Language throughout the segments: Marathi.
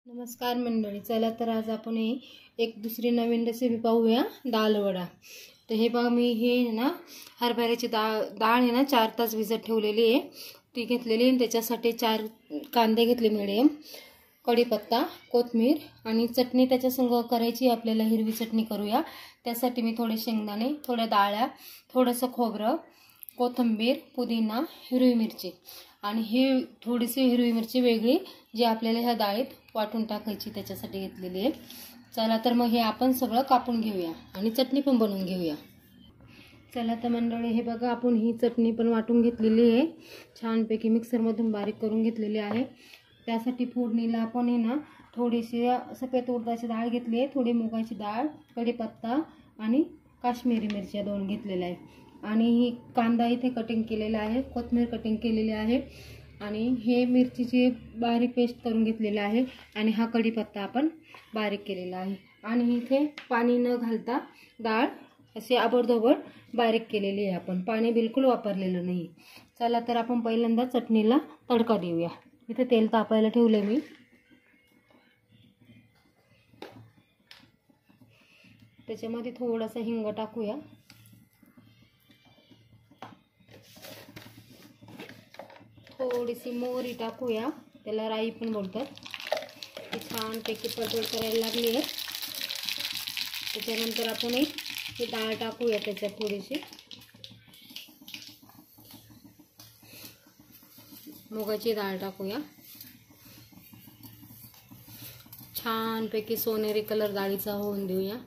नमस्कार मंडळी, चला तर आज आपण एक दुसरी नवीन रेसिपी पाहूया, दाल वडा। तर हे बघा, मी हे ना हरभऱ्याची डाळ आहे ना 4 तास भिजत ठेवलेली आहे, ती घेतलेली आहे। त्याच्यासाठी 4 कांदे घेतले मिडियम, कढीपत्ता, कोथिंबीर आणि चटणी त्याच्या संग करायची आपल्याला, हिरवी चटणी करूया। त्यासाठी मी थोडे शेंगदाणे, थोड्या डाळ्या, थोडंसं खोबरं, कोथिंबीर, पुदिना, हिरवी मिरची आणि हे थोडीशी हिरवी मिरची वेगळी जी आपल्याला ह्या डाळीत वाटून टाकायची त्याच्यासाठी घेतलेली आहे। चला तर मग हे आपण सगळं कापून घेऊया आणि चटणी पण बनवून घेऊया। चला तर मंडळी, हे बघा, आपण ही चटणी पण वाटून घेतलेली आहे, छानपैकी मिक्सरमधून बारीक करून घेतलेली आहे। त्यासाठी फोडणीला आपण आहे ना थोडीशी सफेद उडदाची डाळ घेतली आहे, थोडी मुगाची डाळ, कढीपत्ता आणि काश्मीरी मिरच्या 2 घेतलेल्या आहे आणि ही कांदा इथे कटिंग केलेला आहे, कोथिंबीर कटिंग केलेली आहे आणि हे मिरचीची बारीक पेस्ट करून घेतलेली आहे आणि हा कढीपत्ता आपण बारीक केलेला आहे आणि इथे पाणी न घालता डाळ असे आबडधोबड बारीक केलेली आहे, आपण पाणी बिलकुल वापरलेलं नाही। चला तर आपण पहिल्यांदा चटणीला तडका देऊया। इथे तेल तापायला ठेवले मी, त्याच्यामध्ये थोडासा हिंग टाकूया, थोडीशी मोहरी टाकूया, त्याला राई पण बोलतात। ती छानपैकी परतून करायला लागली आहे। त्याच्यानंतर आपण ही डाळ टाकूया, त्याच्यात थोडीशी मुगाची डाळ टाकूया, छानपैकी सोनेरी कलर डाळीचा होऊन देऊया।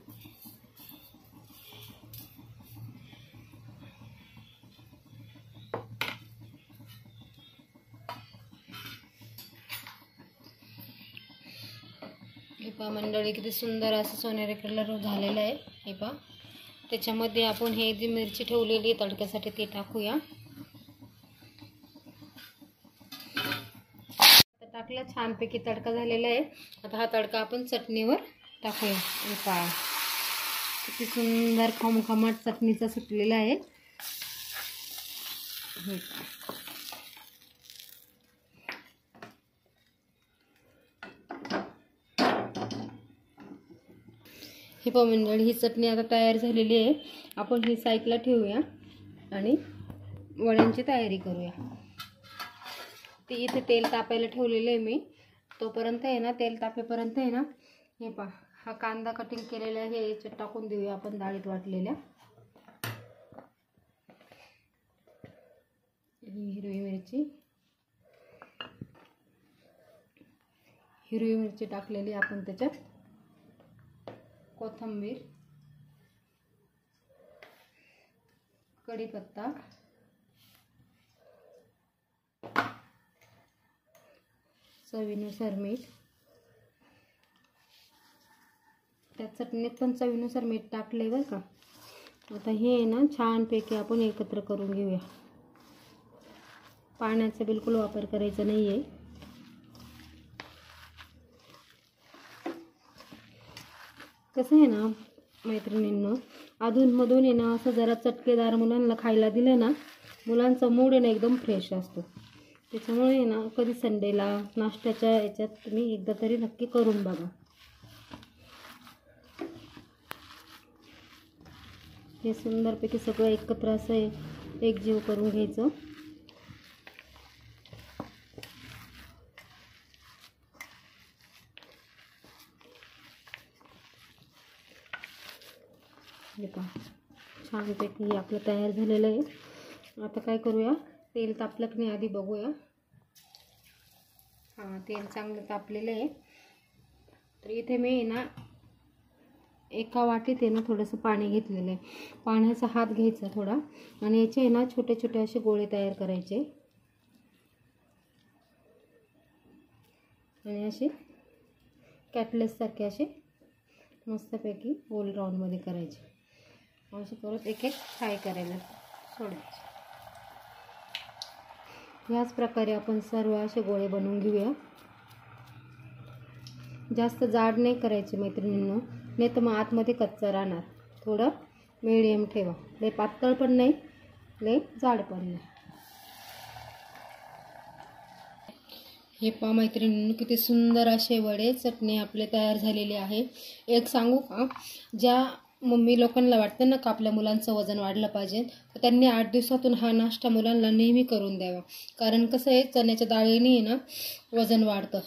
हे पहा मंडळी, किती सुंदर असं सोनेरी कलर झालेला आहे। हे पहा, त्याच्यामध्ये आपण हे जी मिरची ठेवलेली आहे तडक्यासाठी ती टाकूया। टाकला, छानपैकी तडका झालेला आहे। आता हा तडका आपण चटणीवर टाकूया। हे पहा, किती सुंदर खमखमाट चटणीचा सुटलेला आहे। हे पहा मंडळी, ही चटणी आता तयार झालेली आहे। आपण ही साईडला ठेवूया आणि वड्यांची तयारी करूया। ते इथे तेल तापायला ठेवलेले आहे मी, तोपर्यंत आहे ना, तेल तापेपर्यंत आहे ना, हे पहा, हा कांदा कटिंग केलेला आहे याच्यात टाकून देऊया आपण डाळीत वाटलेल्या। हिरवी मिरची टाकलेली आपण त्याच्यात, कोथिंबीर, कढीपत्ता, चवीनुसार मीठ, त्या चटणीत पण चवीनुसार मीठ टाकले बरं का। आता हे ना छानपैकी आपण एकत्र करून घेऊया, पाण्याचा बिलकुल वापर करायचा नाही आहे। कसं आहे ना मैत्रिणींनो, अधूनमधून आहे ना असं जरा चटकेदार मुलांना खायला दिलं ना, मुलांचा मूड आहे ना एकदम फ्रेश असतो। त्याच्यामुळे आहे ना कधी संडेला नाश्त्याच्या याच्यात तुम्ही एकदा तरी नक्की करून बघा। हे सुंदरपैकी सगळं एकत्र असं एकजीव करून घ्यायचं। हे पहा, छानपैकी आपलं तयार झालेलं आहे। आता काय करूया, तेल तापलं की नाही आधी बघूया। हां, तेल चांगलं तापलेलं आहे। तर इथे मी ना एका वाटीत आहे ना थोडंसं पाणी घेतलेलं आहे, पाण्याचा हात घ्यायचा थोडा आणि याचे आहे ना छोटे छोटे असे गोळे तयार करायचे आणि असे कॅटलेस सारखे असे मस्तपैकी गोल राऊंडमध्ये करायचे। असे करत एक एक फ्राय करायला सोडायचे। याच प्रकारे आपण सर्व असे गोळे बनवून घेऊया। जास्त जाड नाही करायचे मैत्रिणींनो, नाही तर मग आतमध्ये कच्चा राहणार। थोडं मीडियम ठेवा, लय पातळ पण नाही, लय जाड पण नाही। हे पहा मैत्रिणींनो, किती सुंदर असे वडे चटणी आपले तयार झालेले आहे. एक सांगू का, ज्या मम्मी लोकांना वाटतं ना का आपल्या मुलांचं वजन वाढलं पाहिजे, तर त्यांनी 8 दिवसातून हा नाश्ता मुलांना नेहमी करून द्यावा. कारण कसं आहे, चण्याच्या डाळीने ना वजन वाढतं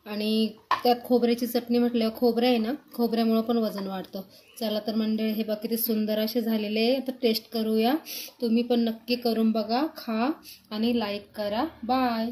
आणि त्यात खोबऱ्याची चटणी म्हटल्यावर खोबरं आहे ना, खोबऱ्यामुळं पण वजन वाढतं. चला तर मंडळी, हे बघा किती सुंदर असे झालेले आहे. आता टेस्ट करूया. तुम्ही पण नक्की करून बघा, खा आणि लाईक करा. बाय.